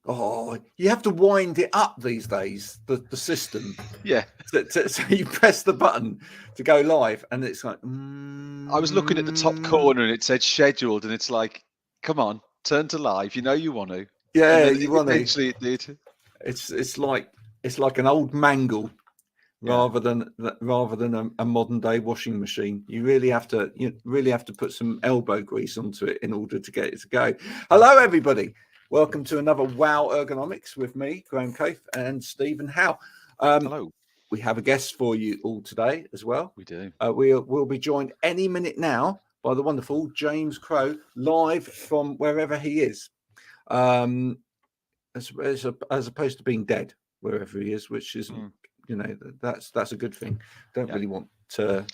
Oh, you have to wind it up these days, the system. Yeah. So you press the button to go live, and it's like. I was looking at the top corner and it said scheduled, and it's like, come on, turn to live. You know you want to. Yeah, And then you want to. eventually it did. It's like an old mangle rather than a modern day washing machine. You really have to put some elbow grease onto it in order to get it to go. Hello, everybody. Welcome to another Wow Ergonomics with me, Graham Coath, and Stephen Howe. Hello. We have a guest for you all today as well. We do. We'll be joined any minute now by the wonderful James Crow, live from wherever he is, as opposed to being dead wherever he is, which is, that's a good thing. Don't really want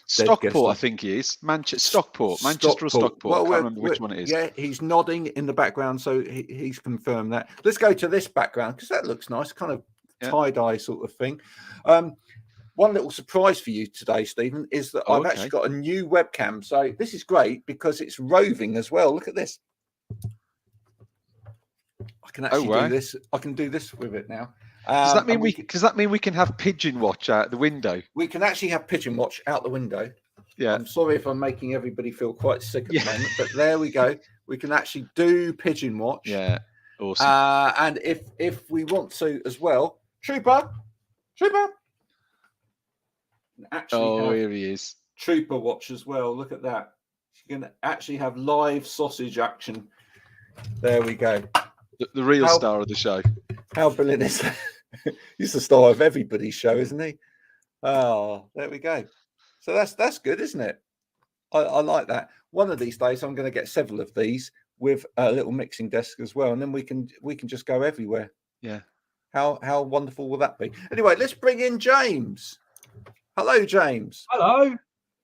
Stockport, I think he is. Stockport, Manchester or Stockport. Well, I can't remember which one it is. Yeah, he's nodding in the background, so he's confirmed that. Let's go to this background because that looks nice, kind of tie-dye sort of thing. One little surprise for you today, Stephen, is that I've actually got a new webcam. So this is great because it's roving as well. Look at this. I can actually do this. I can do this with it now. Does that mean we can have pigeon watch out the window? We can actually have pigeon watch out the window. Yeah. I'm sorry if I'm making everybody feel quite sick at the moment, but there we go. We can actually do pigeon watch. Yeah. Awesome. And if we want to as well, Trooper. Actually, here he is. Trooper watch as well. Look at that. You can actually have live sausage action. There we go. The real star of the show. How brilliant is that? He's the star of everybody's show, isn't he? Oh, there we go. So that's good, isn't it? I like that. One of these days, I'm going to get several of these with a little mixing desk as well, and then we can just go everywhere. Yeah. How wonderful will that be? Anyway, let's bring in James. Hello, James. Hello.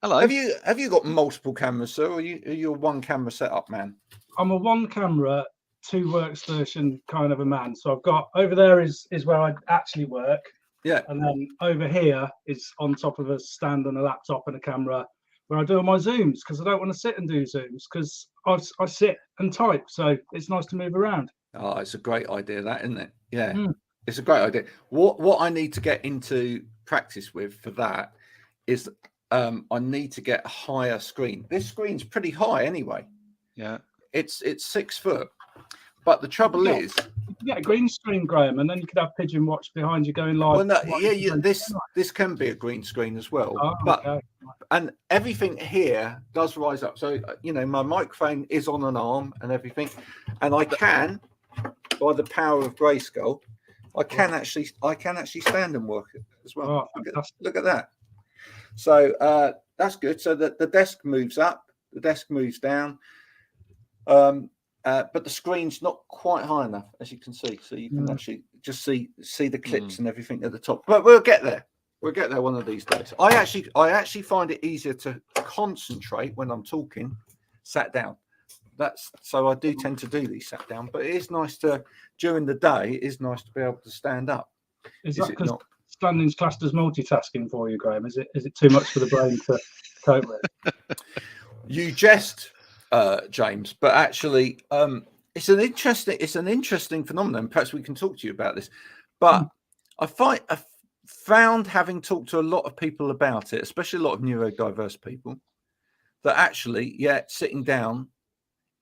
Have you got multiple cameras, sir, or are you a one camera setup man? I'm a one camera, two workstation kind of a man. So I've got over there is where I actually work. Yeah. And then over here is on top of a stand and a laptop and a camera where I do all my Zooms because I don't want to sit and do Zooms because I sit and type. So it's nice to move around. Oh, it's a great idea, that, isn't it? Yeah. It's a great idea. What I need to get into practice with for that is I need to get a higher screen. This screen's pretty high anyway. Yeah. It's 6 foot. But the trouble is, you get a green screen, Graham, and then you could have pigeon watch behind you going live. Well, no, this can be a green screen as well. And everything here does rise up. So my microphone is on an arm and everything, and I can, by the power of Grayskull, I can actually stand and work it as well. Look at that. So that's good. So that the desk moves up, the desk moves down. But the screen's not quite high enough, as you can see. So you can actually just see the clips and everything at the top. But we'll get there. We'll get there one of these days. I actually find it easier to concentrate when I'm talking sat down. So I do tend to do these sat down. But it is nice during the day. It is nice to be able to stand up. Is that because standing's classed as multitasking for you, Graham? Is it too much for the brain to cope with? You jest. James, but actually, it's an interesting phenomenon. Perhaps we can talk to you about this. But I've found, having talked to a lot of people about it, especially a lot of neurodiverse people, that actually, sitting down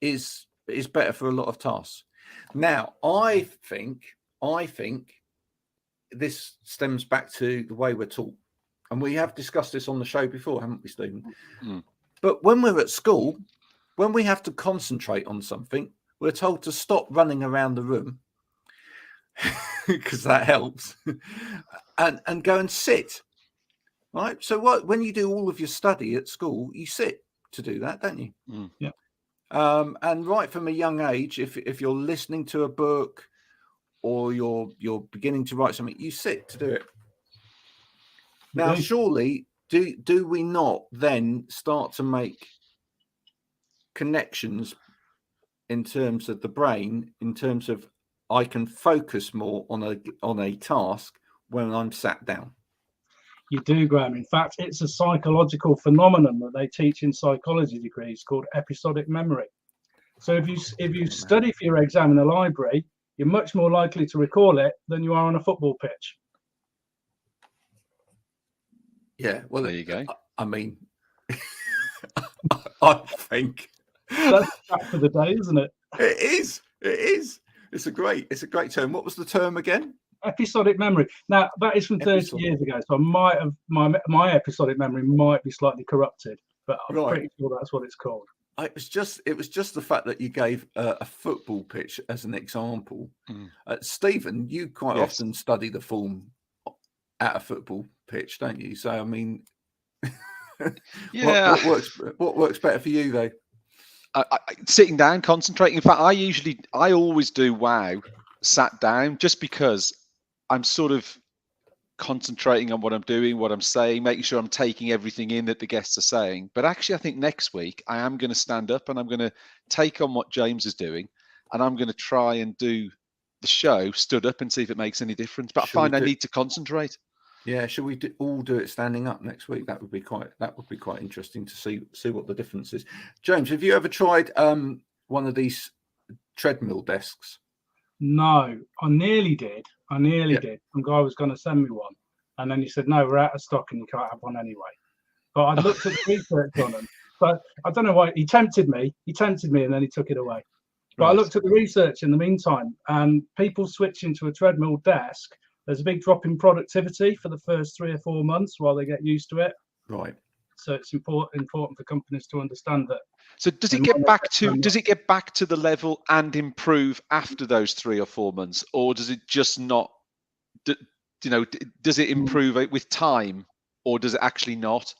is better for a lot of tasks. Now, I think this stems back to the way we're taught, and we have discussed this on the show before, haven't we, Stephen? But when we're at school, when we have to concentrate on something, we're told to stop running around the room because that helps, and go and sit. Right. So when you do all of your study at school, you sit to do that, don't you? Yeah. And right from a young age, if you're listening to a book or you're beginning to write something, you sit to do it. Now, surely, do we not then start to make connections in terms of the brain, in terms of I can focus more on a task when I'm sat down? You do, Graham. In fact, it's a psychological phenomenon that they teach in psychology degrees called episodic memory. So if you study for your exam in the library, you're much more likely to recall it than you are on a football pitch. Yeah, well, there you go. I mean, I think That's back for the day, isn't it? it is. It is. It's a great term. What was the term again? Episodic memory. Now that is from 30 years ago, so I might have my episodic memory might be slightly corrupted, but I'm pretty sure that's what it's called. It was just the fact that you gave a football pitch as an example. Stephen, you quite often study the form at a football pitch, don't you? So I mean, yeah, what works better for you though? Sitting down, concentrating. In fact, I always do Wow sat down, just because I'm sort of concentrating on what I'm doing, what I'm saying, making sure I'm taking everything in that the guests are saying. But actually, I think next week I am going to stand up and I'm going to take on what James is doing, and I'm going to try and do the show stood up and see if it makes any difference. But I find I need to concentrate. Yeah, should we all do it standing up next week? That would be quite interesting to see what the difference is. James, have you ever tried one of these treadmill desks? No, I nearly did. Some guy was going to send me one, and then he said, "No, we're out of stock, and you can't have one anyway." But I looked at the research on them, but I don't know why he tempted me, and then he took it away. But I looked at the research in the meantime, and people switching to a treadmill desk, there's a big drop in productivity for the first 3 or 4 months while they get used to it. Right. So it's important for companies to understand that. So does it get back to the level and improve after those 3 or 4 months, or does it just not? Does it improve with time, or does it actually not?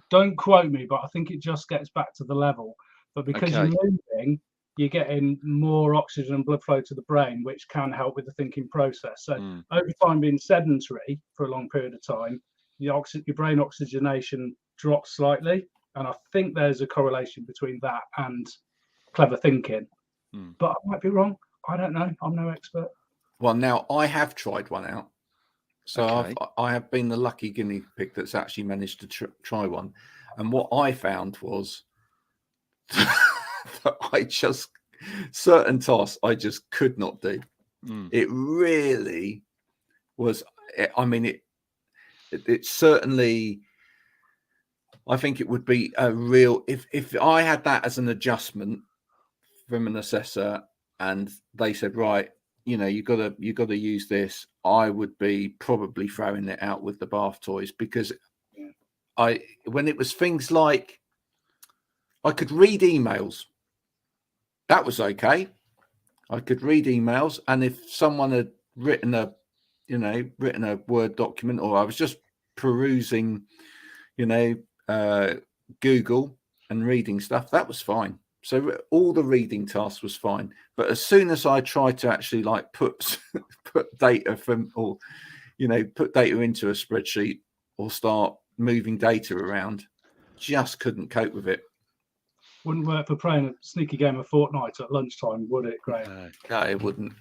Don't quote me, but I think it just gets back to the level. But because you're moving, you're getting more oxygen and blood flow to the brain, which can help with the thinking process. So over time, being sedentary for a long period of time, your brain oxygenation drops slightly, and I think there's a correlation between that and clever thinking. But I might be wrong. I don't know. I'm no expert. Well, now I have tried one out, so I have been the lucky guinea pig that's actually managed to try one, and what I found was that certain tasks I just could not do. It really was. I mean, it certainly. I think it would be a real if I had that as an adjustment from an assessor, and they said, right, you got to use this, I would be probably throwing it out with the bath toys, because when it was things like I could read emails, that was okay. I could read emails, and if someone had written a Word document, or I was just perusing, Google and reading stuff, that was fine. So all the reading tasks was fine. But as soon as I tried to actually put data put data into a spreadsheet or start moving data around, just couldn't cope with it. Wouldn't work for playing a sneaky game of Fortnite at lunchtime, would it, Graham? No, it wouldn't.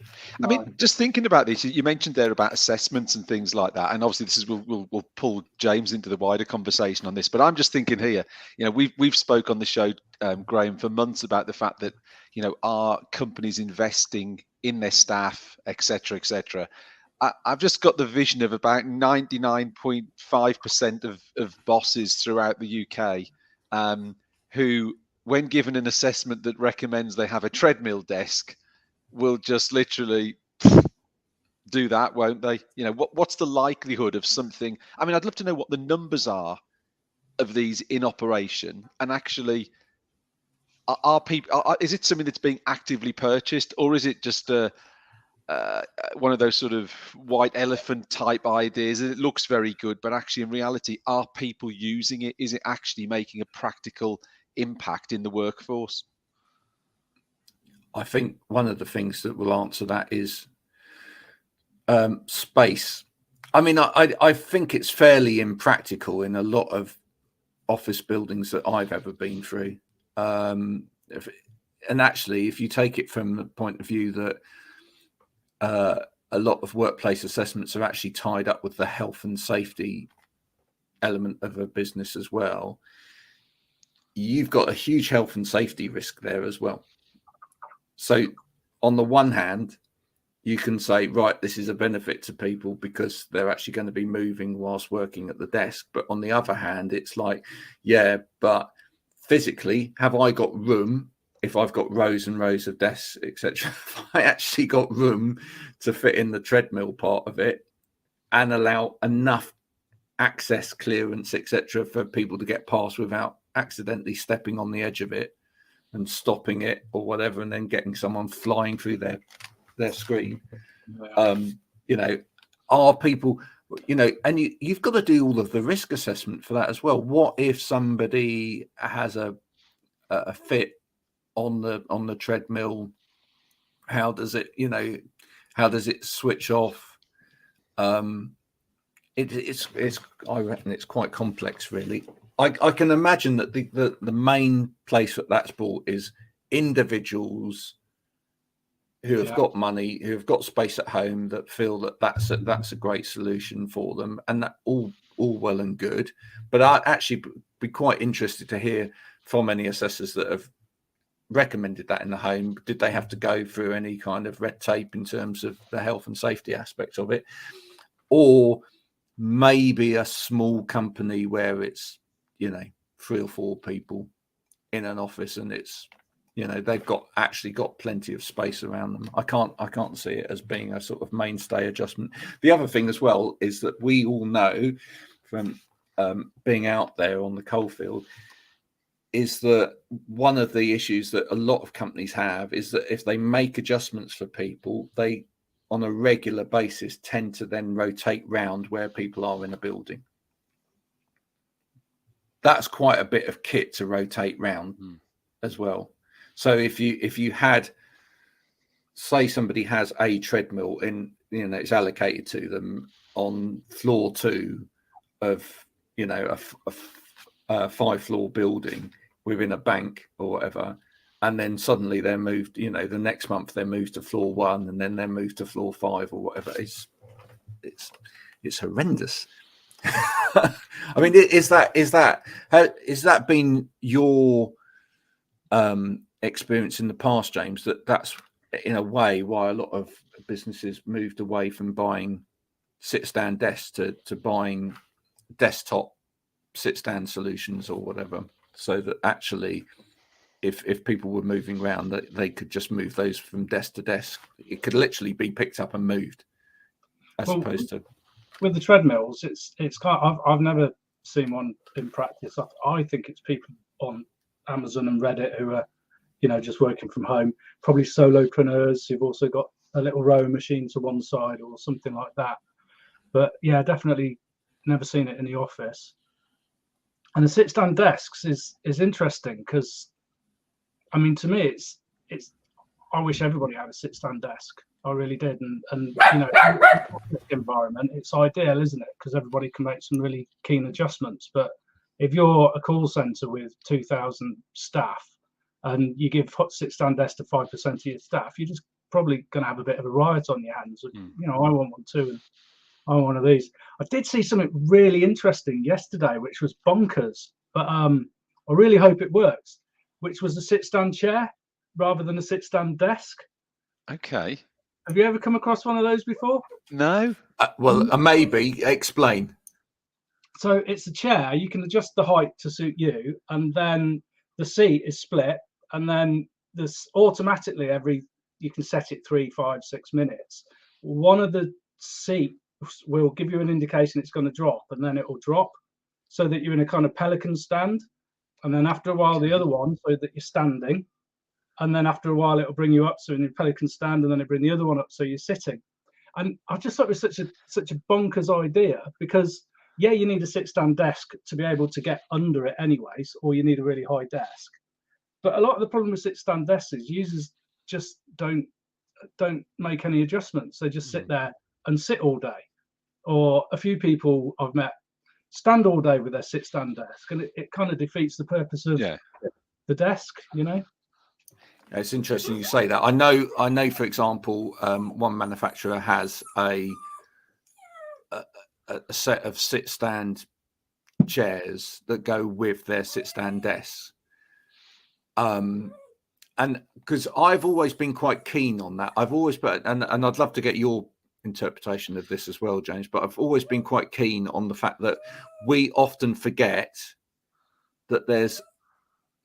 I mean, just thinking about this, you mentioned there about assessments and things like that, and obviously this is we'll pull James into the wider conversation on this. But I'm just thinking here, we've spoke on the show, Graham, for months about the fact that our companies investing in their staff, etc. I've just got the vision of about 99.5% of bosses throughout the UK who, when given an assessment that recommends they have a treadmill desk, will just literally do that, won't they? What's the likelihood of something? I mean, I'd love to know what the numbers are of these in operation, and actually, are people? Is it something that's being actively purchased, or is it just one of those sort of white elephant type ideas? It looks very good, but actually, in reality, are people using it? Is it actually making a practical impact in the workforce? I think one of the things that will answer that is space. I mean, I think it's fairly impractical in a lot of office buildings that I've ever been through. And actually, if you take it from the point of view that a lot of workplace assessments are actually tied up with the health and safety element of a business as well, you've got a huge health and safety risk there as well. So on the one hand, you can say, right, this is a benefit to people because they're actually going to be moving whilst working at the desk. But on the other hand, it's like, yeah, but physically, have I got room? If I've got rows and rows of desks, etc., I actually got room to fit in the treadmill part of it and allow enough access, clearance, etc., for people to get past without accidentally stepping on the edge of it and stopping it or whatever, and then getting someone flying through their screen. You know, are people, you know, and you've got to do all of the risk assessment for that as well. What if somebody has a fit on the treadmill? How does it, you know, how does it switch off? It's I reckon it's quite complex, really. I can imagine that the main place that that's brought is individuals who have got money, who have got space at home, that feel that that's a great solution for them, and that all well and good. But I'd actually be quite interested to hear from any assessors that have recommended that in the home. Did they have to go through any kind of red tape in terms of the health and safety aspects of it, or maybe a small company where it's, you know, 3 or 4 people in an office and it's, you know, they've actually got plenty of space around them. I can't see it as being a sort of mainstay adjustment. The other thing as well is that we all know from being out there on the coalfield is that one of the issues that a lot of companies have is that if they make adjustments for people, they on a regular basis tend to then rotate round where people are in a building. That's quite a bit of kit to rotate round as well. So if you had, say somebody has a treadmill in, you know, it's allocated to them on floor 2 of, you know, a 5-floor building within a bank or whatever, and then suddenly they're moved, you know, the next month they're moved to floor 1 and then they're moved to floor 5 or whatever. It's horrendous. I mean, is that been your experience in the past, James, that's in a way why a lot of businesses moved away from buying sit-stand desks to buying desktop sit-stand solutions or whatever, so that actually if people were moving around, that they could just move those from desk to desk? It could literally be picked up and moved, as opposed to with the treadmills. It's kind of, I've never seen one in practice. I think it's people on Amazon and Reddit who are, you know, just working from home, probably solopreneurs who've also got a little rowing machine to one side or something like that. But yeah, definitely never seen it in the office. And the sit-stand desks is interesting because, I mean, to me, it's I wish everybody had a sit-stand desk. I really did, and you know, environment, it's ideal, isn't it? Because everybody can make some really keen adjustments. But if you're a call center with 2,000 staff and you give sit-stand desk to 5% of your staff, you're just probably going to have a bit of a riot on your hands. You know, I want one too, and I want one of these. I did see something really interesting yesterday, which was bonkers, but I really hope it works, which was a sit-stand chair rather than a sit-stand desk. Okay. Have you ever come across one of those before? No. Well, maybe. Explain. So it's a chair. You can adjust the height to suit you, and then the seat is split, and then this automatically you can set it 3, 5, 6 minutes. One of the seats will give you an indication it's going to drop, and then it will drop so that you're in a kind of pelican stand, and then after a while the other one so that you're standing, and then after a while it'll bring you up so in your pelican stand, and then it bring the other one up so you're sitting. And I just thought it was such a bonkers idea, because yeah, you need a sit-stand desk to be able to get under it anyways, or you need a really high desk. But a lot of the problem with sit-stand desks is users just don't make any adjustments. They just sit there and sit all day. Or a few people I've met stand all day with their sit-stand desk, and it kind of defeats the purpose of the desk, you know. It's interesting you say that. I know, for example, one manufacturer has a set of sit-stand chairs that go with their sit-stand desks. And and because I've always been quite keen on that. I've always been, and I'd love to get your interpretation of this as well, James, but I've always been quite keen on the fact that we often forget that there's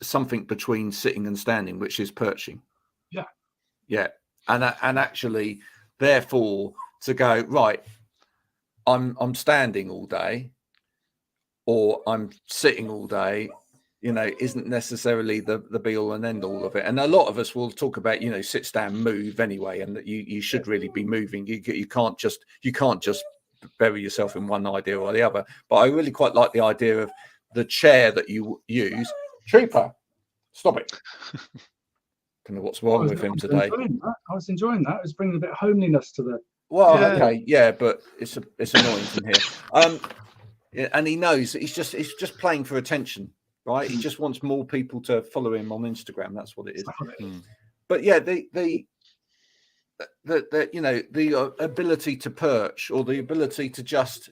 something between sitting and standing, which is perching. Yeah. And actually, therefore, to go, right, I'm standing all day or I'm sitting all day, isn't necessarily the be all and end all of it. And a lot of us will talk about, sit, stand, move anyway, and that you should really be moving. You can't just bury yourself in one idea or the other. But I really quite like the idea of the chair that you use. Trooper, stop it. Don't know what's wrong with him today. I was enjoying that. It was bringing a bit of homeliness to the. Well, okay, yeah, but it's annoying from here. And he knows that he's just playing for attention, right? He just wants more people to follow him on Instagram. That's what it is. But yeah, the ability to perch, or the ability to just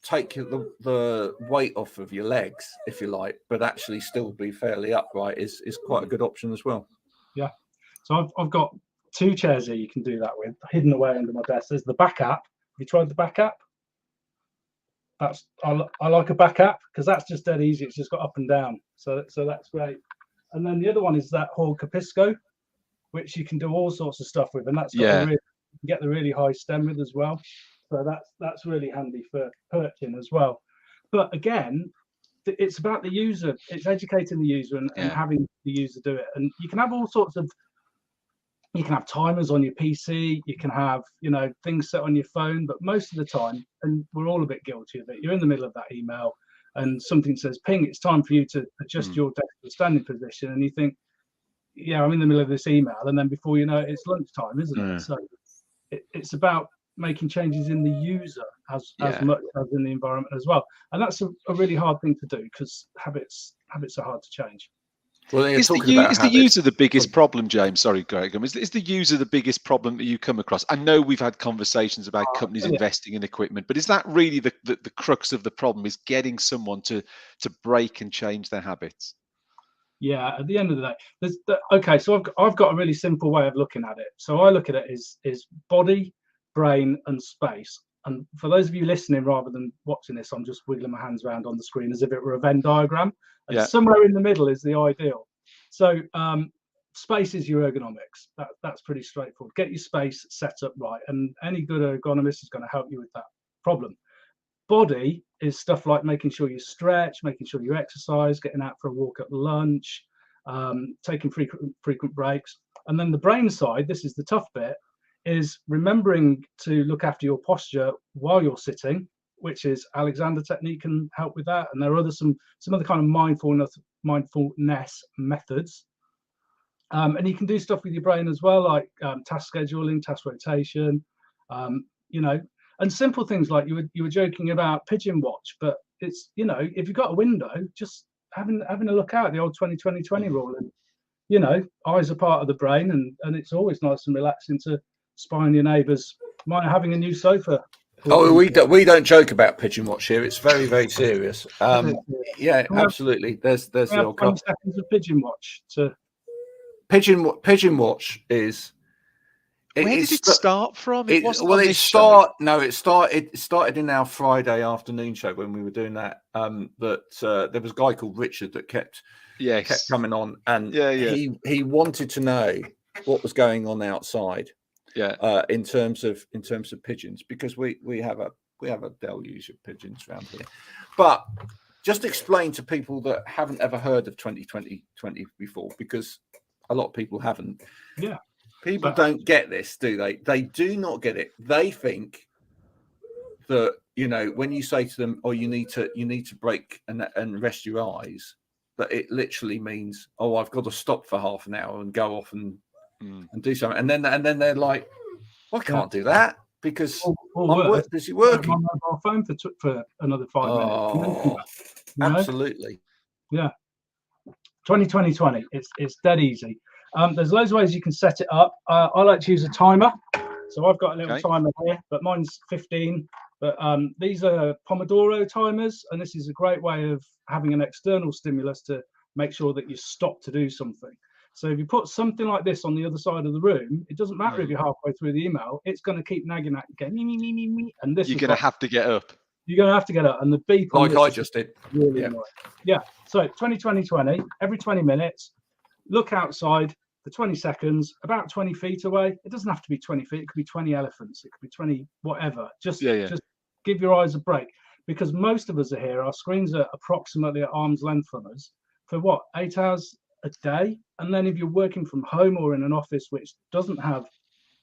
take the weight off of your legs, if you like, but actually still be fairly upright is quite a good option as well. Yeah. So I've got 2 chairs here you can do that with, hidden away under my desk. There's the back app. Have you tried the back app? I like a back app because that's just dead easy. It's just got up and down. So that's great. And then the other one is that Howe Capisco, which you can do all sorts of stuff with, and that's got you can get the really high stem with as well. So that's really handy for perching as well. But again, it's about the user. It's educating the user and having the user do it. And you can have all sorts of. You can have timers on your PC. You can have things set on your phone. But most of the time, and we're all a bit guilty of it, you're in the middle of that email, and something says, "Ping, it's time for you to adjust your desk to standing position," and you think, "Yeah, I'm in the middle of this email," and then before you know it, it's lunchtime, isn't it? So it's about making changes in the user as much as in the environment as well, and that's a really hard thing to do because habits are hard to change. Well, is the user the biggest problem, James? Sorry, Greg. Is the user the biggest problem that you come across? I know we've had conversations about companies investing in equipment, but is that really the crux of the problem? Is getting someone to break and change their habits? Yeah, at the end of the day, so I've got a really simple way of looking at it. So I look at it is body, brain, and space. And for those of you listening rather than watching this, I'm just wiggling my hands around on the screen as if it were a Venn diagram. And somewhere in the middle is the ideal. So space is your ergonomics. That's pretty straightforward. Get your space set up right, and any good ergonomist is going to help you with that problem. Body is stuff like making sure you stretch, making sure you exercise, getting out for a walk at lunch, taking frequent breaks. And then the brain side, this is the tough bit, is remembering to look after your posture while you're sitting, which is Alexander technique can help with that. And there are some other kind of mindfulness methods. And you can do stuff with your brain as well, like task scheduling, task rotation, and simple things like you were joking about pigeon watch, but it's, if you've got a window, just having a look out, the old 20-20-20 rule, and, eyes are part of the brain, and it's always nice and relaxing to spying your neighbours. Mine are having a new sofa. Oh, we don't joke about pigeon watch here. It's very, very serious. Yeah, absolutely. There's the old 20 seconds of pigeon watch to pigeon watch is. Where did it start from? It started in our Friday afternoon show when we were doing that. There was a guy called Richard that kept coming on, and he wanted to know what was going on outside. In terms of pigeons, because we have a deluge of pigeons around here. But just explain to people that haven't ever heard of 20-20-20 before, because a lot of people haven't. Yeah. People don't get this, do they? They do not get it. They think that, when you say to them, "Oh, you need to break and rest your eyes," that it literally means, "Oh, I've got to stop for half an hour and go off and do something," and then they're like, "Well, I can't do that because I'm busy working." On my mobile phone for another 5 minutes. Absolutely. Yeah. 20-20-20. It's dead easy. There's loads of ways you can set it up. I like to use a timer, so I've got a little timer here, but mine's 15. But these are Pomodoro timers, and this is a great way of having an external stimulus to make sure that you stop to do something. So if you put something like this on the other side of the room, it doesn't matter if you're halfway through the email, it's going to keep nagging at you, going, me, and this you're going to have to get up. You're going to have to get up, and the beep like I just did. Really annoying. Yeah. So 20, every 20 minutes, look outside for 20 seconds, about 20 feet away. It doesn't have to be 20 feet. It could be 20 elephants. It could be 20 whatever. Just give your eyes a break, because most of us are here. Our screens are approximately at arm's length from us for what, 8 hours a day? And then if you're working from home or in an office which doesn't have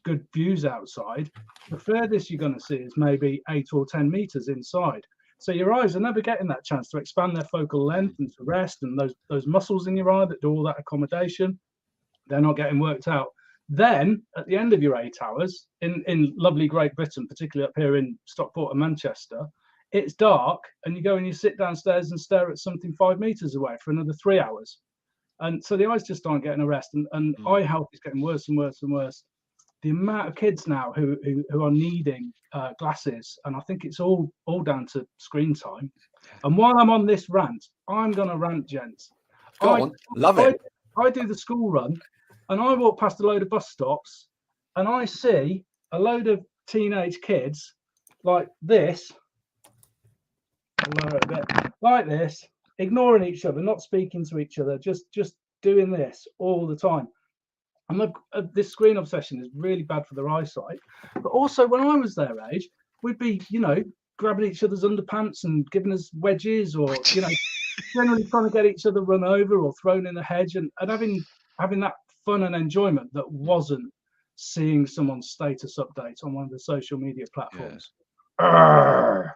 good views outside, the furthest you're going to see is maybe 8 or 10 meters inside. So your eyes are never getting that chance to expand their focal length and to rest, and those muscles in your eye that do all that accommodation, they're not getting worked out. Then at the end of your 8 hours in lovely Great Britain, particularly up here in Stockport and Manchester, it's dark, and you go and you sit downstairs and stare at something 5 meters away for another 3 hours. And so the eyes just aren't getting a rest, and eye health is getting worse and worse and worse. The amount of kids now who are needing glasses, and I think it's all down to screen time. And while I'm on this rant, I'm going to rant, gents. Go on, love it. I do the school run, and I walk past a load of bus stops, and I see a load of teenage kids like this, like this, ignoring each other, not speaking to each other, just doing this all the time. And this screen obsession is really bad for their eyesight. But also, when I was their age, we'd be, grabbing each other's underpants and giving us wedges, or, generally trying to get each other run over or thrown in the hedge, and having that fun and enjoyment that wasn't seeing someone's status update on one of the social media platforms. Yeah.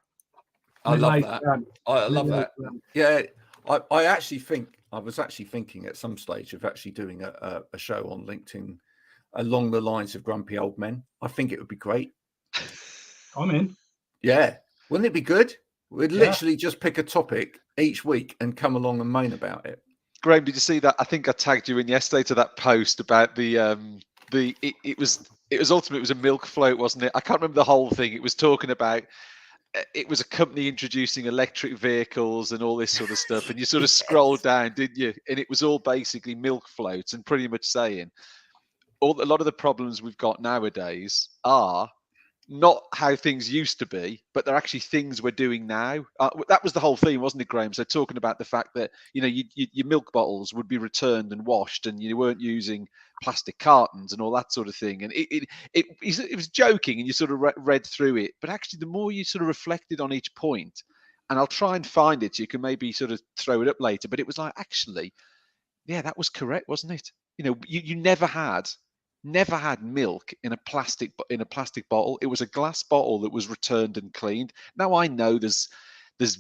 I love that. I love that. Yeah, I actually think, I was actually thinking at some stage of actually doing a show on LinkedIn along the lines of Grumpy Old Men. I think it would be great. I'm in. Yeah. Wouldn't it be good? We'd literally just pick a topic each week and come along and moan about it. Graham, did you see that? I think I tagged you in yesterday to that post about it was ultimately, it was a milk float, wasn't it? I can't remember the whole thing. It was talking about, it was a company introducing electric vehicles and all this sort of stuff, and you sort of scrolled down, didn't you? And it was all basically milk floats, and pretty much saying a lot of the problems we've got nowadays are not how things used to be, but they're actually things we're doing now. That was the whole theme, wasn't it, Graham? So talking about the fact that your milk bottles would be returned and washed, and you weren't using plastic cartons and all that sort of thing. And it was joking, and you sort of read through it, but actually the more you sort of reflected on each point, and I'll try and find it so you can maybe sort of throw it up later, but it was like, actually, yeah, that was correct, wasn't it? You never had milk in a plastic bottle. It was a glass bottle that was returned and cleaned. Now I know there's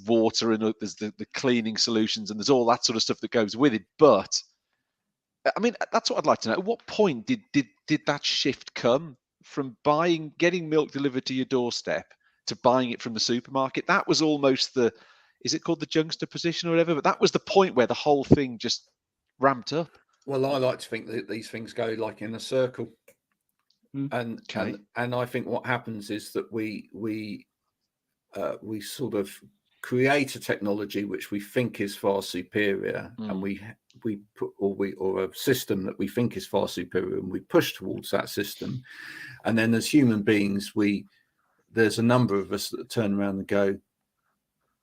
water and there's the cleaning solutions, and there's all that sort of stuff that goes with it, but I mean, that's what I'd like to know. At what point did that shift come from getting milk delivered to your doorstep to buying it from the supermarket? That was almost is it called the juxtaposition or whatever? But that was the point where the whole thing just ramped up. Well, I like to think that these things go like in a circle, and I think what happens is that we sort of create a technology which we think is far superior, and we put or a system that we think is far superior, and we push towards that system, and then as human beings, there's a number of us that turn around and go,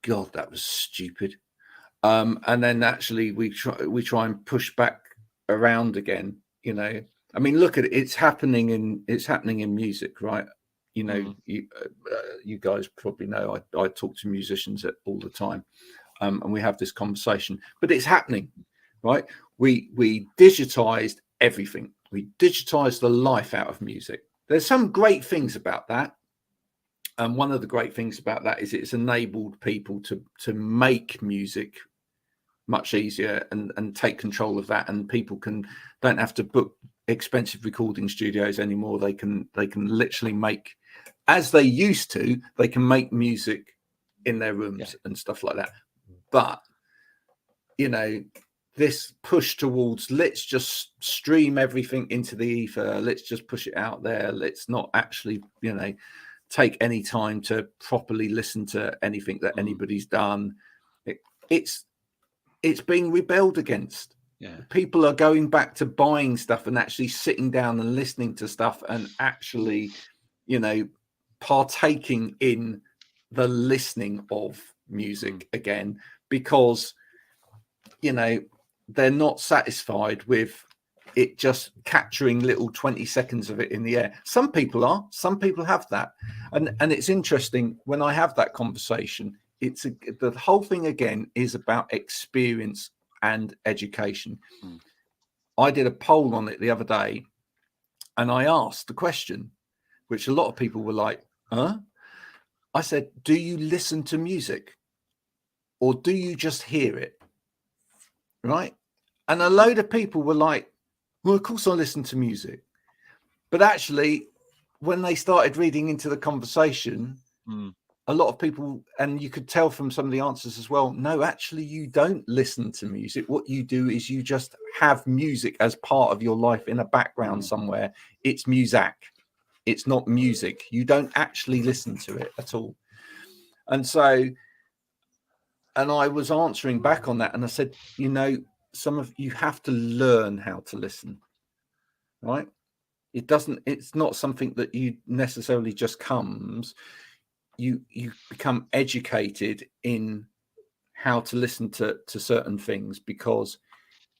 God, that was stupid, and then actually we try and push back around again. I mean, look at it. It's happening in music, right? You guys probably know I talk to musicians all the time, and we have this conversation, but it's happening, right? We digitized everything. We digitized the life out of music. There's some great things about that, and one of the great things about that is it's enabled people to make music much easier and take control of that, and people don't have to book expensive recording studios anymore. They can literally make, as they used to, they can make music in their rooms and stuff like that. But this push towards, let's just stream everything into the ether, let's just push it out there, let's not actually take any time to properly listen to anything that anybody's done, it's being rebelled against. People are going back to buying stuff and actually sitting down and listening to stuff and actually, partaking in the listening of music again, because, they're not satisfied with it just capturing little 20 seconds of it in the air. Some people are, some people have that. And it's interesting when I have that conversation, the whole thing again is about experience and education. I did a poll on it the other day and I asked the question, which a lot of people were like, huh? I said, do you listen to music or do you just hear it? Right? And a load of people were like, well, of course I listen to music. But actually, when they started reading into the conversation, a lot of people, and you could tell from some of the answers as well, no, actually, you don't listen to music. What you do is you just have music as part of your life in a background somewhere. It's music. It's not music. You don't actually listen to it at all. And so, and I was answering back on that, and I said, some of you have to learn how to listen, right? It's not something that you necessarily just comes. You become educated in how to listen to certain things, because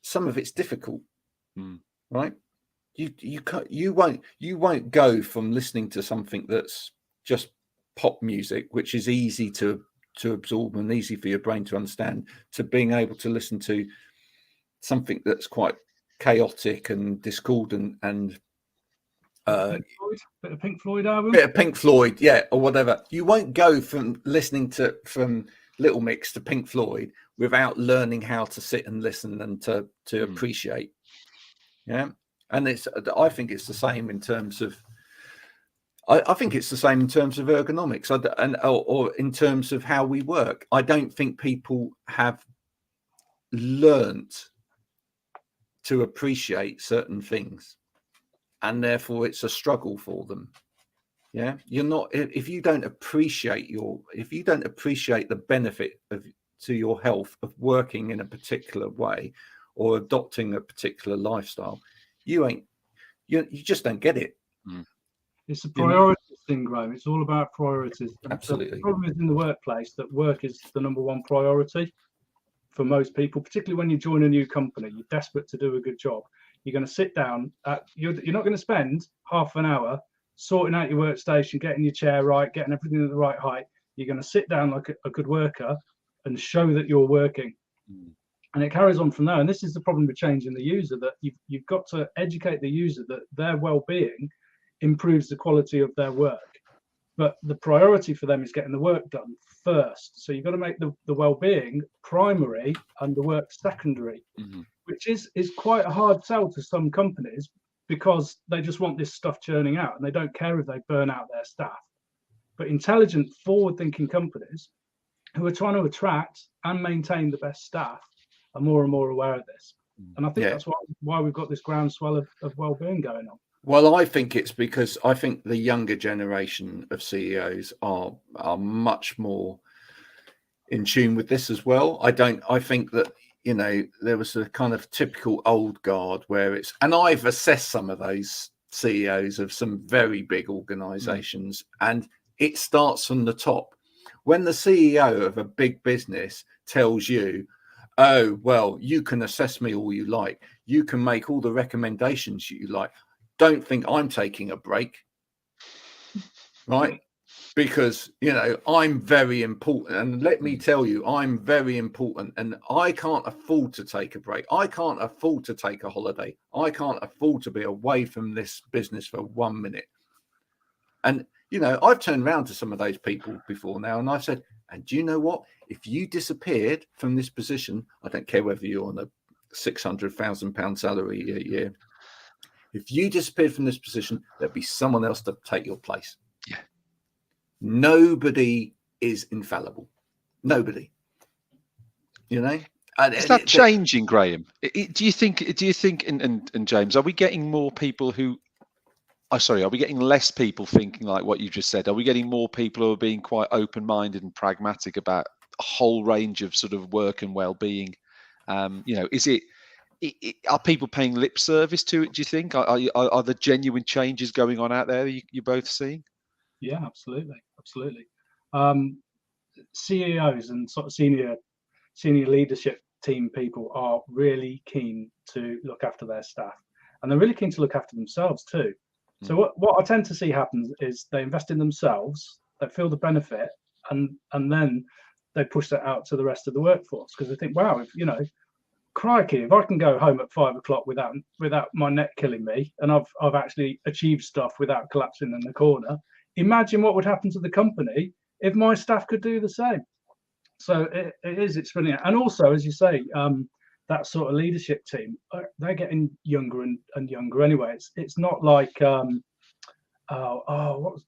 some of it's difficult, right? You won't go from listening to something that's just pop music, which is easy to absorb and easy for your brain to understand, to being able to listen to something that's quite chaotic and discordant and bit of Pink Floyd album, bit of Pink Floyd, yeah, or whatever. You won't go from listening from Little Mix to Pink Floyd without learning how to sit and listen and to appreciate. Yeah, and I think it's the same in terms of. I think it's the same in terms of ergonomics, or in terms of how we work. I don't think people have learnt to appreciate certain things, and therefore it's a struggle for them. Yeah, you're not, if you don't appreciate the benefit to your health of working in a particular way or adopting a particular lifestyle, you just don't get it. It's a priority thing, Graham. It's all about priorities. Absolutely. The problem is in the workplace that work is the number one priority for most people, particularly when you join a new company. You're desperate to do a good job. You're going to sit down. You're not going to spend half an hour sorting out your workstation, getting your chair right, getting everything at the right height. You're going to sit down like a good worker and show that you're working. And it carries on from there. And this is the problem with changing the user, that you've got to educate the user that their well-being improves the quality of their work. But the priority for them is getting the work done first. So you've got to make the well-being primary and the work secondary, which is quite a hard sell to some companies, because they just want this stuff churning out and they don't care if they burn out their staff. But intelligent, forward-thinking companies who are trying to attract and maintain the best staff are more and more aware of this. And I think that's why we've got this groundswell of well-being going on. Well, I think it's because I think the younger generation of CEOs are much more in tune with this as well. I think that, there was a kind of typical old guard where and I've assessed some of those CEOs of some very big organizations, and it starts from the top. When the CEO of a big business tells you, oh, well, you can assess me all you like, you can make all the recommendations you like, don't think I'm taking a break, right? Because, I'm very important. And let me tell you, I'm very important. And I can't afford to take a break. I can't afford to take a holiday. I can't afford to be away from this business for 1 minute. And, I've turned around to some of those people before now, and I've said, and do you know what? If you disappeared from this position, I don't care whether you're on a £600,000 salary a year, if you disappeared from this position, there'd be someone else to take your place. Yeah. Nobody is infallible. Nobody. Is that changing, Graham? Do you think, and James, are we getting more people are we getting less people thinking like what you just said? Are we getting more people who are being quite open-minded and pragmatic about a whole range of sort of work and well-being? Are people paying lip service to it, do you think? Are there genuine changes going on out there you're both seeing? Yeah, absolutely. CEOs and sort of senior leadership team people are really keen to look after their staff, and they're really keen to look after themselves too. So what I tend to see happens is they invest in themselves, they feel the benefit, and then they push that out to the rest of the workforce, because they think, wow, if crikey, if I can go home at 5 o'clock without my neck killing me, and I've actually achieved stuff without collapsing in the corner, imagine what would happen to the company if my staff could do the same. So it's brilliant. And also, as you say, that sort of leadership team, they're getting younger and younger anyway. It's not like what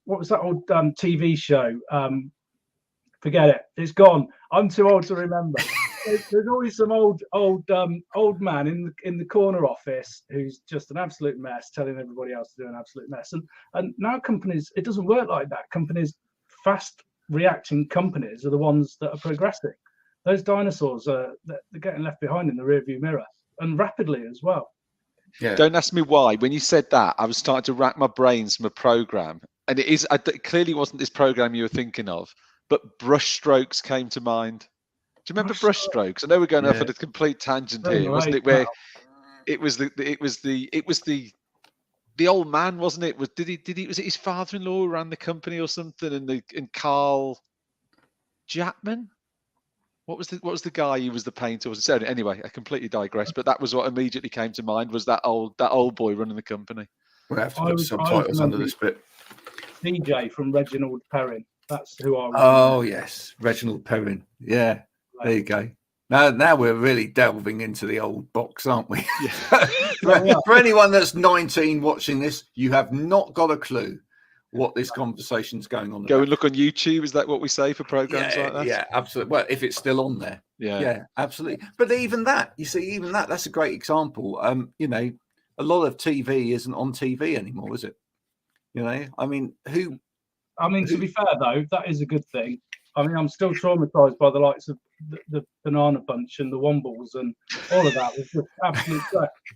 was that old TV show? Forget it, it's gone. I'm too old to remember. There's always some old man in the corner office who's just an absolute mess, telling everybody else to do an absolute mess. And now companies, it doesn't work like that. Companies, fast reacting companies, are the ones that are progressing. Those dinosaurs they're getting left behind in the rearview mirror, and rapidly as well. Yeah. Don't ask me why. When you said that, I was starting to rack my brains from a program, and it clearly wasn't this program you were thinking of, but brushstrokes came to mind. Do you remember brushstrokes? I know we're going off at a complete tangent here, wasn't it? Where it was the old man, wasn't it? Was it his father-in-law who ran the company or something? And Carl Chapman? What was the guy who was the painter? So anyway, I completely digress. But that was what immediately came to mind, was that old boy running the company. We'll have to put subtitles under this bit. DJ from Reginald Perrin. That's who I was. Oh yes, Reginald Perrin. Yeah, there you go. Now we're really delving into the old box, aren't we? Yeah. For anyone that's 19 watching this, you have not got a clue what this conversation's going on about. Go and look on YouTube. Is that what we say for programs like that? Yeah, absolutely. Well, if it's still on there. Yeah, absolutely. But even that, that's a great example. A lot of TV isn't on TV anymore, is it? To be fair though, that is a good thing. I'm still traumatized by the likes of the Banana Bunch and the Wombles and all of that. Was just absolute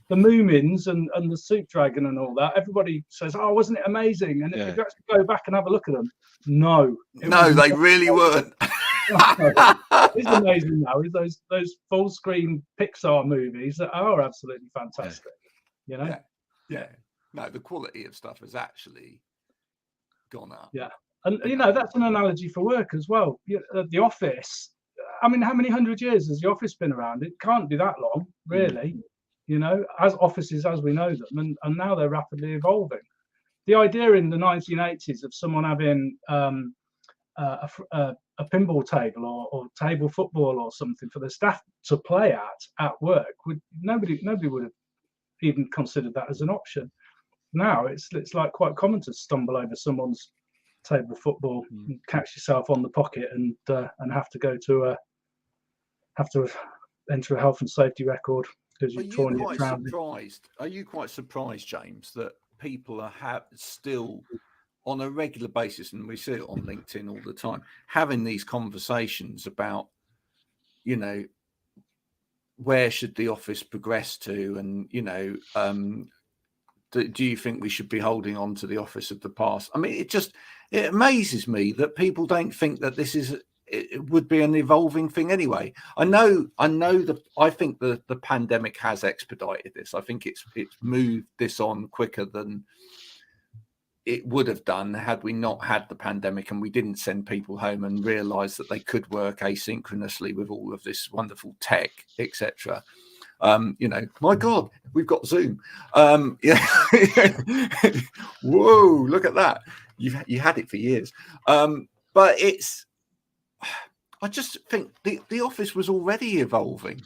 the Moomins and the Soup Dragon and all that. Everybody says, "Oh, wasn't it amazing?" And if you actually go back and have a look at them, no, they really weren't. It's amazing now. Is those full screen Pixar movies that are absolutely fantastic. Yeah. No, the quality of stuff has actually gone up. Yeah. And that's an analogy for work as well. The office. How many 100 years has the office been around? It can't be that long, really. As offices as we know them, and now they're rapidly evolving. The idea in the 1980s of someone having a pinball table or table football or something for the staff to play at work, nobody would have even considered that as an option. Now it's like quite common to stumble over someone's table football, and catch yourself on the pocket, and have to enter a health and safety record because you've torn your trousers. Are you quite surprised, James, that people are still on a regular basis, and we see it on LinkedIn all the time, having these conversations about, where should the office progress to, and do you think we should be holding on to the office of the past? It amazes me that people don't think that it would be an evolving thing anyway. I think the pandemic has expedited this. I think it's moved this on quicker than it would have done had we not had the pandemic and we didn't send people home and realize that they could work asynchronously with all of this wonderful tech, etc. My God, we've got Zoom. Whoa, look at that. You had it for years. But I just think the office was already evolving,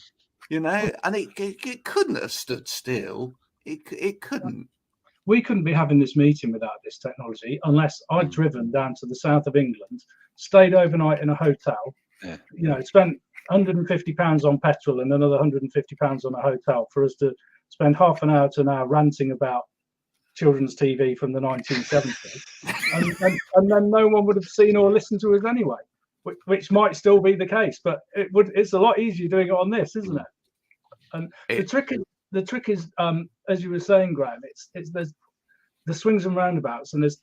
and it couldn't have stood still. It couldn't. We couldn't be having this meeting without this technology unless I'd driven down to the south of England, stayed overnight in a hotel, spent £150 on petrol and another £150 on a hotel for us to spend half an hour to an hour ranting about children's TV from the 1970s, and then no one would have seen or listened to us anyway, which might still be the case, but it's a lot easier doing it on this, isn't it? And the the trick is, as you were saying, Graham, there's the swings and roundabouts, and there's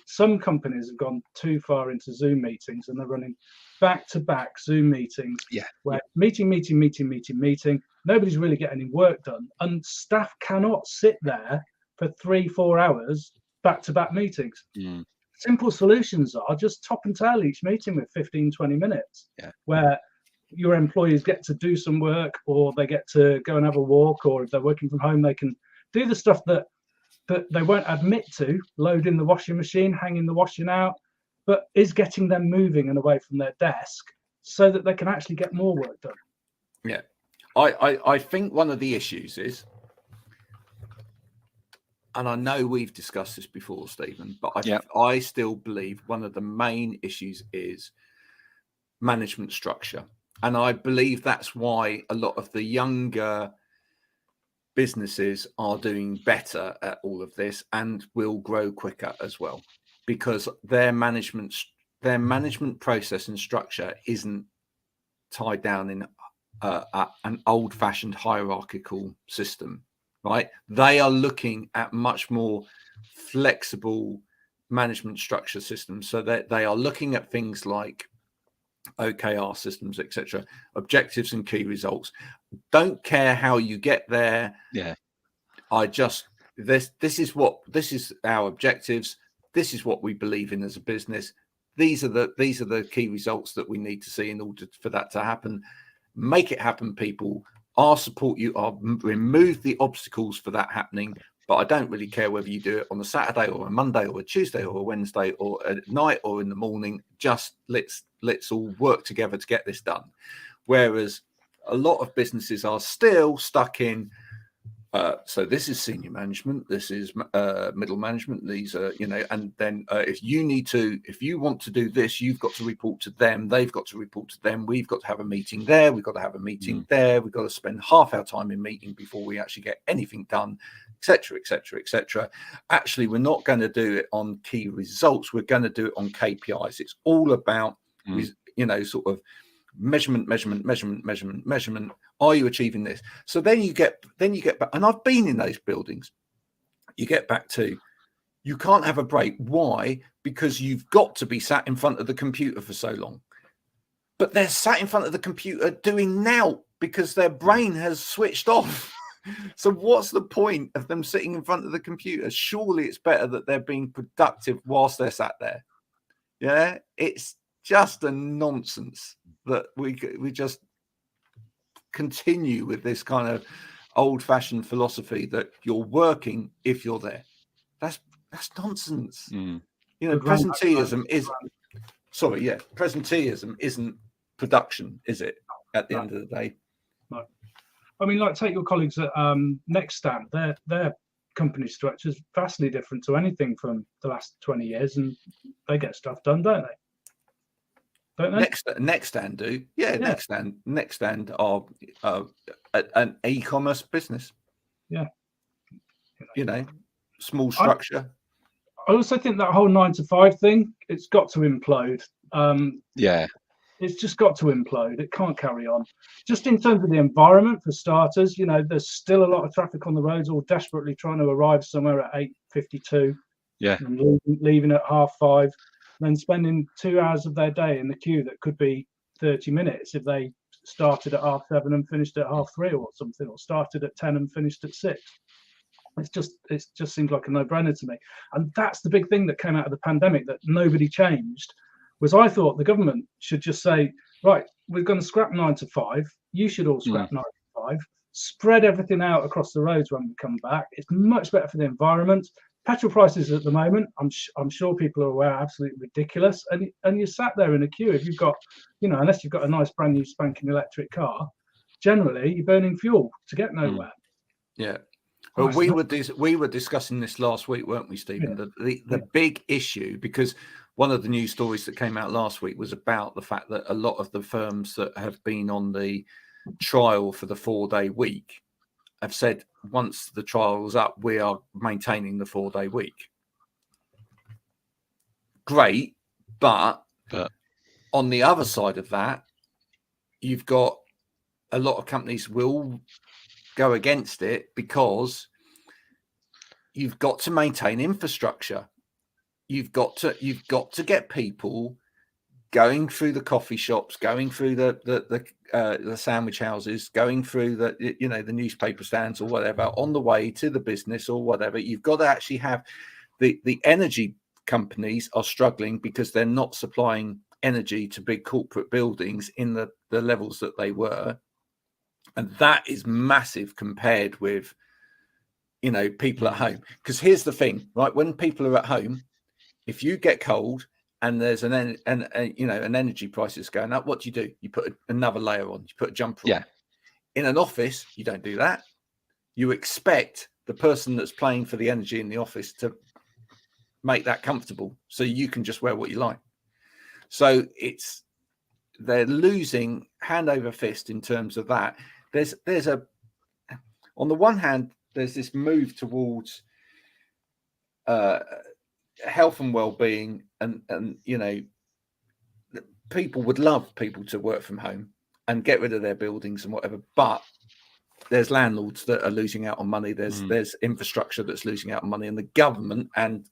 some companies have gone too far into Zoom meetings, and they're running back-to-back Zoom meetings, where meeting, nobody's really getting any work done, and staff cannot sit there for 3-4 hours back-to-back meetings. Simple solutions are just top and tail each meeting with 15-20 minutes, where your employees get to do some work, or they get to go and have a walk, or if they're working from home, they can do the stuff that they won't admit to, loading the washing machine, hanging the washing out, but is getting them moving and away from their desk so that they can actually get more work done. Yeah. I think one of the issues is, and I know we've discussed this before, Stephen, but I still believe one of the main issues is management structure. And I believe that's why a lot of the younger businesses are doing better at all of this and will grow quicker as well, because their management process and structure isn't tied down in an old-fashioned hierarchical system, right? They are looking at much more flexible management structure systems, so that they are looking at things like OKR systems, etc., objectives and key results. Don't care how you get there. This is our objectives. This is what we believe in as a business. These are the key results that we need to see in order for that to happen. Make it happen, people. I'll support you. I'll remove the obstacles for that happening. But I don't really care whether you do it on a Saturday or a Monday or a Tuesday or a Wednesday or at night or in the morning. Just let's all work together to get this done. Whereas a lot of businesses are still stuck in, so this is senior management, this is middle management, these are, and then if you want to do this, you've got to report to them, they've got to report to them, we've got to have a meeting there, we've got to have a meeting there, we've got to spend half our time in meeting before we actually get anything done, etc., etc., etc. Actually, we're not going to do it on key results, we're going to do it on KPIs. It's all about sort of measurement. Are you achieving this? So then you get back, and I've been in those buildings. You get back to, you can't have a break. Why? Because you've got to be sat in front of the computer for so long. But they're sat in front of the computer doing now because their brain has switched off. So what's the point of them sitting in front of the computer? Surely it's better that they're being productive whilst they're sat there. Yeah, it's just a nonsense that we just continue with this kind of old-fashioned philosophy that you're working if you're there. That's nonsense. Presenteeism isn't production, is it? At the end of the day, no. I mean, like, take your colleagues at Nextstand. Their company structure is vastly different to anything from the last 20 years, and they get stuff done, don't they? Nextstand do, Nextstand are an e-commerce business. Small structure. I also think that whole 9 to 5 thing, it's got to implode. It's just got to implode. It can't carry on. Just in terms of the environment, for starters, there's still a lot of traffic on the roads, all desperately trying to arrive somewhere at 8:52. And leaving at 5:30. Then spending 2 hours of their day in the queue that could be 30 minutes if they started at 7:30 and finished at 3:30 or something, or started at 10 and finished at 6. It just seems like a no-brainer to me. And that's the big thing that came out of the pandemic that nobody changed, was I thought the government should just say, right, we're going to scrap 9 to 5. You should all scrap 9 to 5. Spread everything out across the roads when we come back. It's much better for the environment. Petrol prices at the moment, I'm sure people are aware, are absolutely ridiculous. And you sat there in a queue. If you've got, unless you've got a nice brand new spanking electric car, generally you're burning fuel to get nowhere. Yeah. Well, we were discussing this last week, weren't we, Stephen? The big issue, because one of the news stories that came out last week was about the fact that a lot of the firms that have been on the trial for the 4-day week have said, once the trial's up, we are maintaining the 4-day week. Great, but on the other side of that, you've got a lot of companies will go against it because you've got to maintain infrastructure. You've got to get people going through the coffee shops, going through the sandwich houses, going through the newspaper stands or whatever on the way to the business or whatever. You've got to actually have the energy companies are struggling because they're not supplying energy to big corporate buildings in the levels that they were. And that is massive compared with, people at home. Because here's the thing, right? When people are at home, if you get cold and there's an energy price is going up, what do? You put another layer on. You put a jumper on. In an office, you don't do that. You expect the person that's paying for the energy in the office to make that comfortable so you can just wear what you like. So they're losing hand over fist in terms of that. On the one hand, there's this move towards health and well-being, and people would love people to work from home and get rid of their buildings and whatever, but there's landlords that are losing out on money. There's infrastructure that's losing out on money, and the government and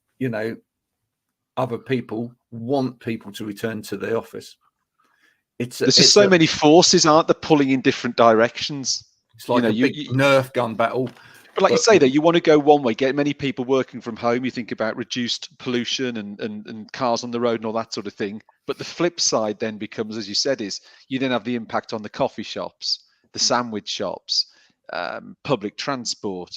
other people want people to return to the office. There's so many forces, aren't there, pulling in different directions? It's like a big Nerf gun battle. But like you say, that you want to go one way, get many people working from home. You think about reduced pollution and cars on the road and all that sort of thing. But the flip side then becomes, as you said, is you then have the impact on the coffee shops, the sandwich shops, public transport.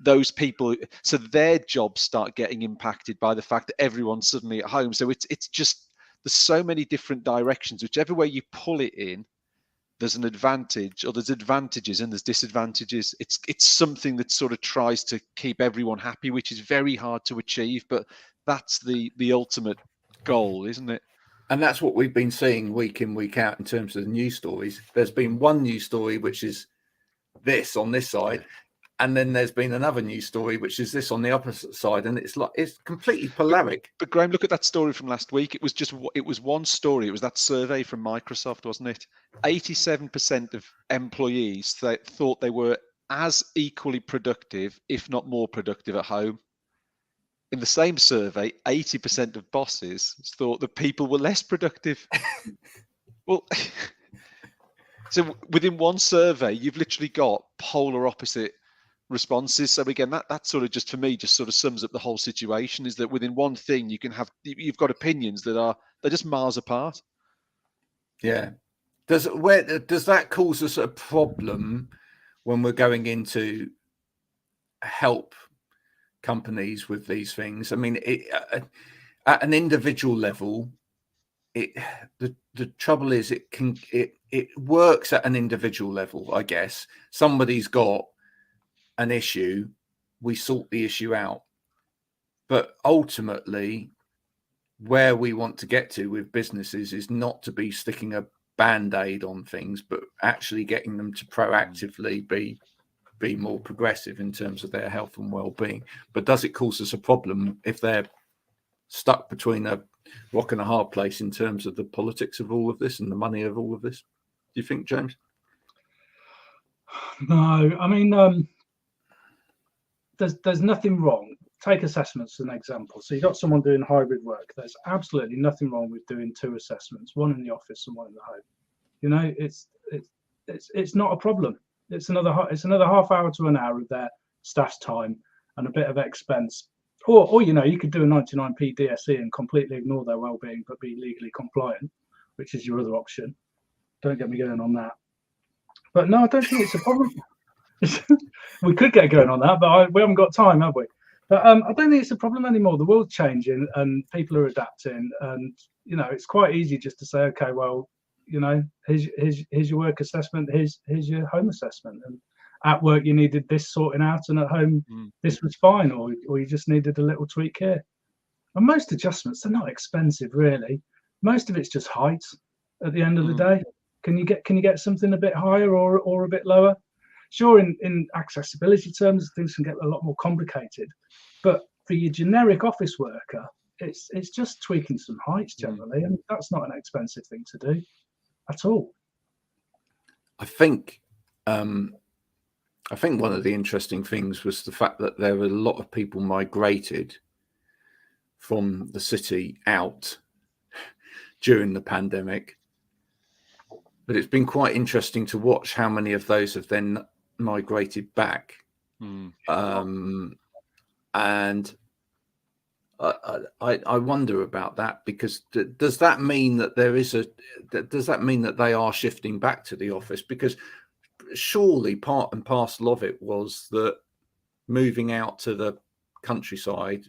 Those people, so their jobs start getting impacted by the fact that everyone's suddenly at home. So it's just, there's so many different directions. Whichever way you pull it in, there's an advantage, or there's advantages and there's disadvantages. It's something that sort of tries to keep everyone happy, which is very hard to achieve, but that's the ultimate goal, isn't it? And that's what we've been seeing week in, week out in terms of the news stories. There's been one news story which is this on this side, and then there's been another news story which is this on the opposite side, and it's completely polaric. But Graham, look at that story from last week. It was one story. It was that survey from Microsoft, wasn't it? 87% of employees thought they were as equally productive, if not more productive, at home. In the same survey, 80% of bosses thought that people were less productive. Well, so within one survey, you've literally got polar opposite responses. So again, that sort of just, for me, just sort of sums up the whole situation, is that within one thing you've got opinions they're just miles apart. Yeah. Does that cause us a problem when we're going into help companies with these things? I mean, at an individual level, the trouble is it works at an individual level, I guess. Somebody's got an issue, we sort the issue out. But ultimately, where we want to get to with businesses is not to be sticking a band-aid on things, but actually getting them to proactively be more progressive in terms of their health and well-being. But does it cause us a problem if they're stuck between a rock and a hard place in terms of the politics of all of this and the money of all of this? Do you think, James? No, I mean, there's nothing wrong. Take assessments as an example. So you've got someone doing hybrid work. There's absolutely nothing wrong with doing 2 assessments, one in the office and one in the home. It's not a problem. It's another half hour to an hour of their staff's time and a bit of expense. Or you could do a 99p DSE and completely ignore their well-being but be legally compliant, which is your other option. Don't get me going on that. But no, I don't think it's a problem. We could get going on that, but we haven't got time, have we? But I don't think it's a problem anymore. The world's changing and people are adapting, and it's quite easy just to say, okay, well, here's your work assessment, here's your home assessment, and at work you needed this sorting out, and at home this was fine, or you just needed a little tweak here. And most adjustments, they're not expensive really. Most of it's just height at the end of the day. Can you get something a bit higher or a bit lower? Sure, in accessibility terms, things can get a lot more complicated. But for your generic office worker, it's just tweaking some heights generally, and that's not an expensive thing to do at all. I think I think one of the interesting things was the fact that there were a lot of people migrated from the city out during the pandemic. But it's been quite interesting to watch how many of those have then migrated back. And I wonder about that, because does that mean that they are shifting back to the office? Because surely part and parcel of it was that moving out to the countryside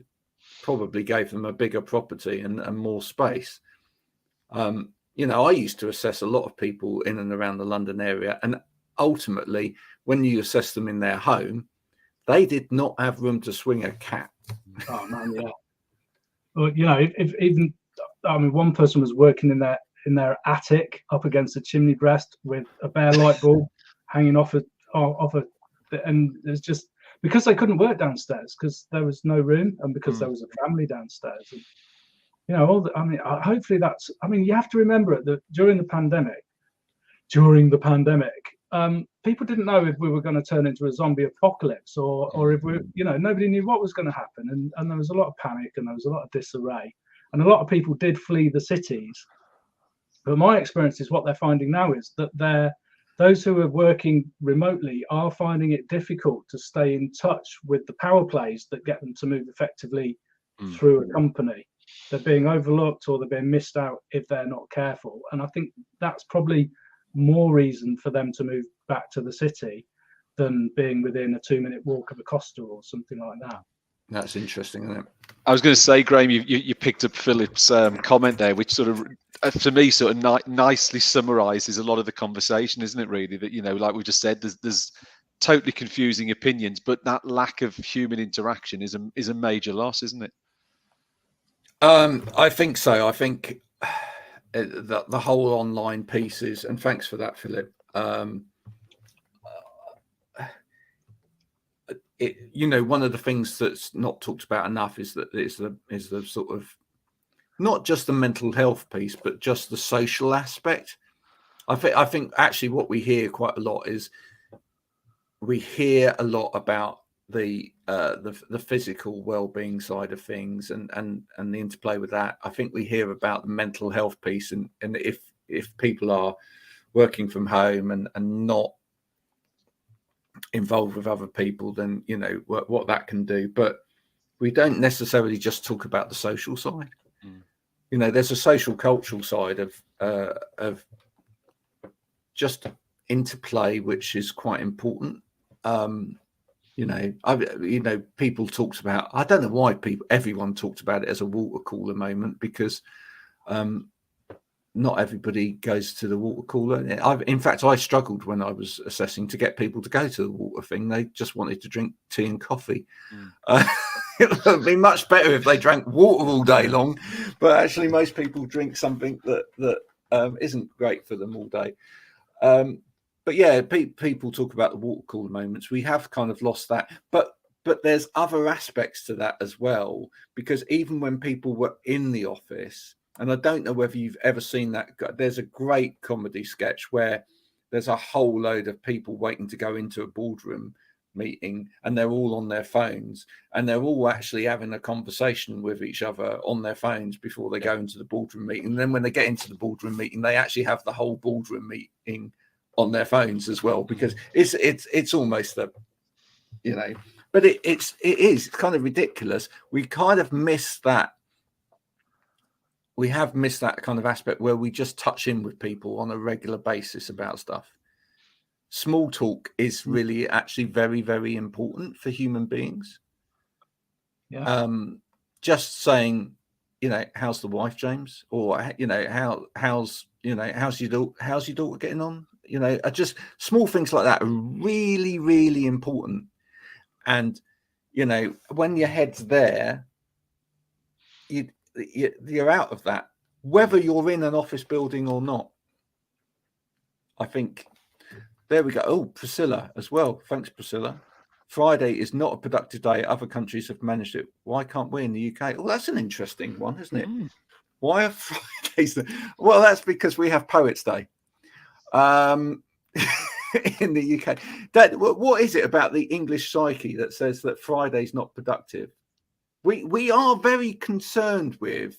probably gave them a bigger property and more space. You know, I used to assess a lot of people in and around the London area, and ultimately, when you assess them in their home, they did not have room to swing a cat. Oh man, yeah. Well, you know, if even, I mean, one person was working in their attic up against a chimney breast with a bare light bulb hanging off a, and there's just, because they couldn't work downstairs because there was no room, and because there was a family downstairs. And, you know, hopefully that's, I mean, you have to remember that during the pandemic, people didn't know if we were going to turn into a zombie apocalypse, or if we, you know, nobody knew what was going to happen. And there was a lot of panic, and there was a lot of disarray, and a lot of people did flee the cities. But my experience is what they're finding now is that those who are working remotely are finding it difficult to stay in touch with the power plays that get them to move effectively through a company. They're being overlooked, or they're being missed out if they're not careful. And I think that's probably more reason for them to move back to the city than being within a 2-minute walk of a Costa or something like that. That's interesting, isn't it? I was going to say, Graham, you picked up Philip's comment there, which sort of, to me, sort of nicely summarises a lot of the conversation, isn't it? Really, that, you know, like we just said, there's totally confusing opinions, but that lack of human interaction is a major loss, isn't it? I think so. I think the whole online pieces, and thanks for that, Philip. You know, one of the things that's not talked about enough is the sort of, not just the mental health piece, but just the social aspect. I think actually what we hear quite a lot is we hear a lot about the physical well-being side of things and the interplay with that. I think we hear about the mental health piece, and if people are working from home and not involved with other people, then, you know, what that can do. But we don't necessarily just talk about the social side. You know, there's a social cultural side of just interplay, which is quite important. You know, people talked about, I don't know why everyone talked about it as a water cooler moment, because not everybody goes to the water cooler. In fact, I struggled when I was assessing to get people to go to the water thing. They just wanted to drink tea and coffee. It would be much better if they drank water all day long, but actually most people drink something that isn't great for them all day. But yeah, people talk about the water cooler moments. We have kind of lost that, but there's other aspects to that as well, because even when people were in the office, and I don't know whether you've ever seen that, there's a great comedy sketch where there's a whole load of people waiting to go into a boardroom meeting, and they're all on their phones, and they're all actually having a conversation with each other on their phones before they go into the boardroom meeting. And then when they get into the boardroom meeting, they actually have the whole boardroom meeting on their phones as well, because it's almost a, you know, but it is kind of ridiculous. We kind of miss that. We have missed that kind of aspect where we just touch in with people on a regular basis about stuff. Small talk is really actually very, very important for human beings. Yeah. Just saying, you know, how's the wife, James? Or, you know, how's your daughter getting on? You know, just small things like that are really, really important. And, you know, when your head's there, you're out of that, whether you're in an office building or not. I think there we go. Oh, Priscilla as well. Thanks, Priscilla. Friday is not a productive day. Other countries have managed it. Why can't we in the UK? Well, that's an interesting one, isn't it? Why are Fridays? Well, that's because we have Poets' Day. in the UK. What is it about the English psyche that says that Friday's not productive? We are very concerned with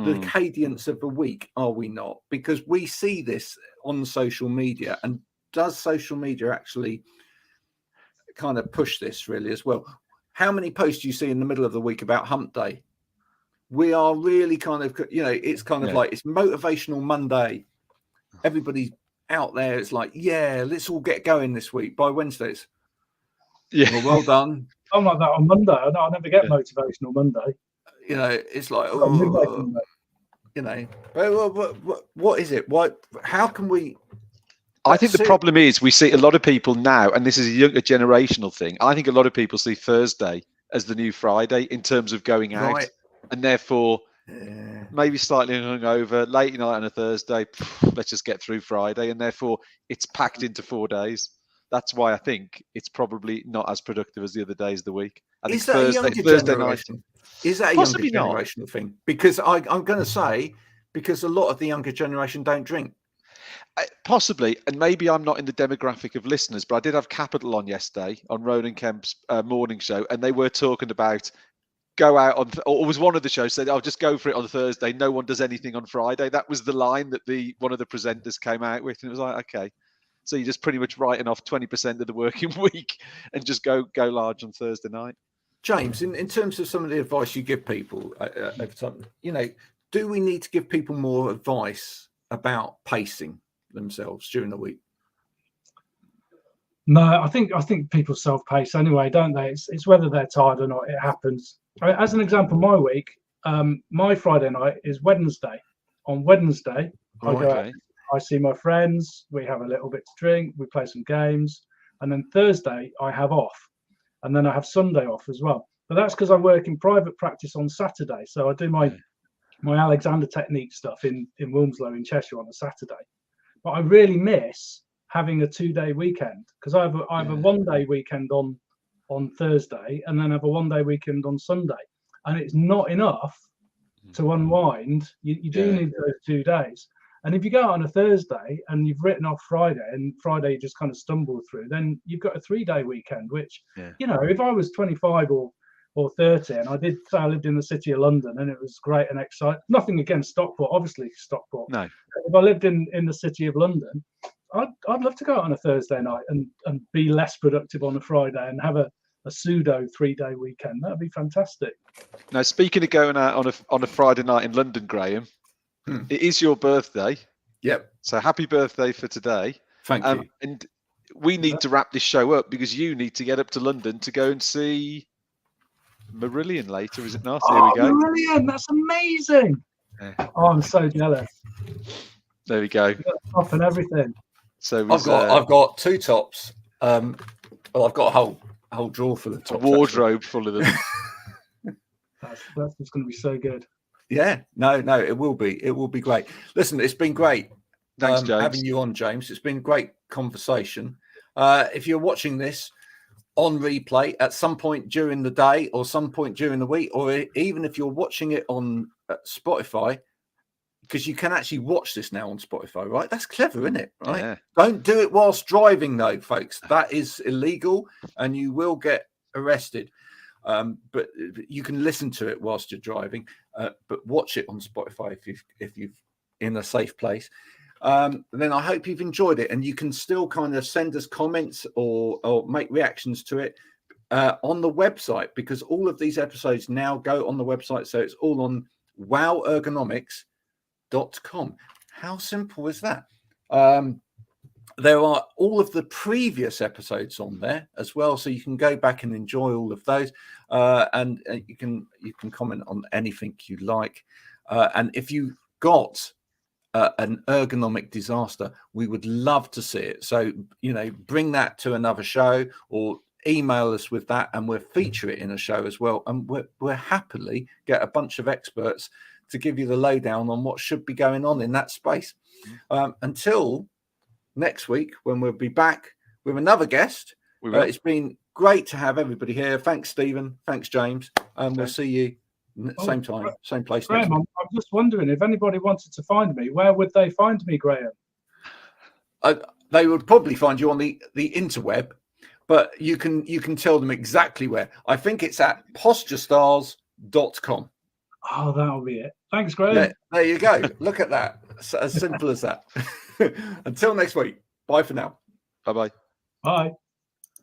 the cadence of the week, are we not? Because we see this on social media, and does social media actually kind of push this really as well? How many posts do you see in the middle of the week about hump day? We are really kind of, it's kind of like it's motivational Monday. Everybody's out there. It's like, yeah, let's all get going this week by Wednesdays. Yeah. Well done. I'm like that on Monday. I never get motivational Monday. It's like, what is it? How can we? I think the problem is we see a lot of people now, and this is a younger generational thing. I think a lot of people see Thursday as the new Friday in terms of going out, and therefore maybe slightly hungover, late night on a Thursday. Let's just get through Friday, and therefore it's packed into 4 days. That's why I think it's probably not as productive as the other days of the week. I think Thursday night. Is that a younger generational thing? Because I'm going to say, because a lot of the younger generation don't drink. Possibly, and maybe I'm not in the demographic of listeners, but I did have Capital on yesterday on Ronan Kemp's morning show, and they were talking about go out on, or was one of the shows said, "I'll just go for it on Thursday. No one does anything on Friday." That was the line that one of the presenters came out with, and it was like, okay, so you're just pretty much writing off 20% of the working week and just go large on Thursday night. James, in terms of some of the advice you give people over time, do we need to give people more advice about pacing themselves during the week? No, I think people self-pace anyway, don't they? It's whether they're tired or not. It happens. As an example, my week, my Friday night is Wednesday. On Wednesday, I go out, I see my friends. We have a little bit to drink. We play some games, and then Thursday I have off, and then I have Sunday off as well. But that's because I work in private practice on Saturday, so I do my Alexander technique stuff in Wilmslow in Cheshire on a Saturday. But I really miss having a 2-day weekend, because I have a 1-day weekend on Thursday, and then have a 1-day weekend on Sunday, and it's not enough to unwind. You do need those 2 days. And if you go out on a Thursday and you've written off Friday, and Friday you just kind of stumble through, then you've got a 3-day weekend, which, if I was 25 or 30, and I did say I lived in the city of London and it was great and exciting, nothing against Stockport, obviously Stockport. No. If I lived in the city of London, I'd love to go out on a Thursday night and be less productive on a Friday and have a pseudo 3-day weekend. That'd be fantastic. Now, speaking of going out on a Friday night in London, Graham, it is your birthday. Yep. So happy birthday for today. Thank you. And we need to wrap this show up because you need to get up to London to go and see Marillion later, is it not? Here we go. Marillion, that's amazing. Yeah. Oh, I'm so jealous. There we go. Top and everything. So I've got 2 tops. I've got a whole drawer full of tops. A wardrobe full of them. That's just going to be so good. Yeah, no, it will be. It will be great. Listen, it's been great. Thanks, James. Having you on, James. It's been a great conversation. If you're watching this on replay at some point during the day or some point during the week, or even if you're watching it on Spotify, because you can actually watch this now on Spotify, right? That's clever, isn't it? Right? Yeah. Don't do it whilst driving, though, folks. That is illegal, and you will get arrested. But you can listen to it whilst you're driving, but watch it on Spotify if you've in a safe place. Then I hope you've enjoyed it, and you can still kind of send us comments or make reactions to it on the website, because all of these episodes now go on the website. So it's all on wowergonomics.com. How simple is that? There are all of the previous episodes on there as well, so you can go back and enjoy all of those, and you can comment on anything you like. And if you got an ergonomic disaster, we would love to see it. So bring that to another show or email us with that, and we'll feature it in a show as well. And we'll happily get a bunch of experts to give you the lowdown on what should be going on in that space. Until next week, when we'll be back with another guest. It's been great to have everybody here. Thanks, Stephen. Thanks, James. And we'll see you same time, same place. Graham, I'm just wondering, if anybody wanted to find me, where would they find me, Graham? they would probably find you on the interweb, but you can tell them exactly where. I think it's at posturestars.com. Oh, that'll be it. Thanks, Graham. Yeah, there you go. Look at that. It's as simple as that. Until next week. Bye for now. Bye-bye. Bye.